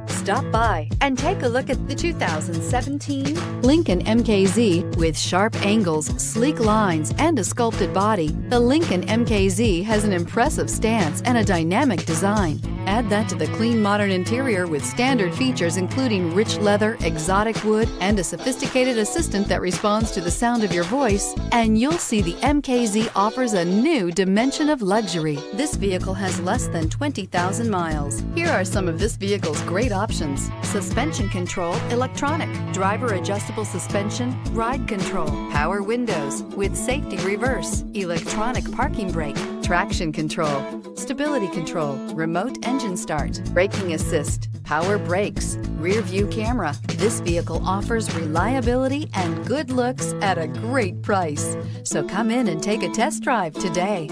Stop by and take a look at the 2017 Lincoln MKZ. With sharp angles, sleek lines, and a sculpted body, the Lincoln MKZ has an impressive stance and a dynamic design. Add that to the clean, modern interior with standard features including rich leather, exotic wood, and a sophisticated assistant that responds to the sound of your voice, and you'll see the MKZ offers a new dimension of luxury. This vehicle has less than 20,000 miles. Here are some of this vehicle's great options: suspension control, electronic, driver adjustable suspension, ride control, power windows with safety reverse, electronic parking brake, traction control, stability control, remote engine start, braking assist, power brakes, rear view camera. This vehicle offers reliability and good looks at a great price. So come in and take a test drive today.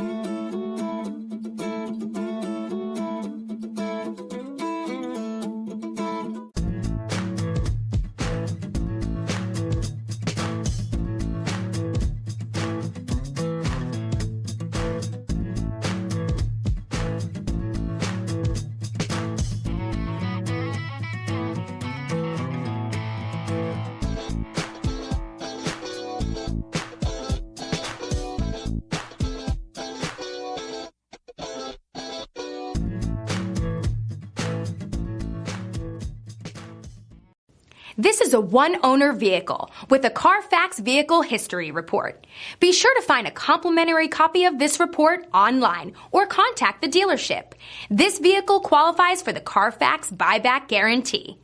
This is a one-owner vehicle with a CARFAX Vehicle History Report. Be sure to find a complimentary copy of this report online or contact the dealership. This vehicle qualifies for the CARFAX Buyback Guarantee.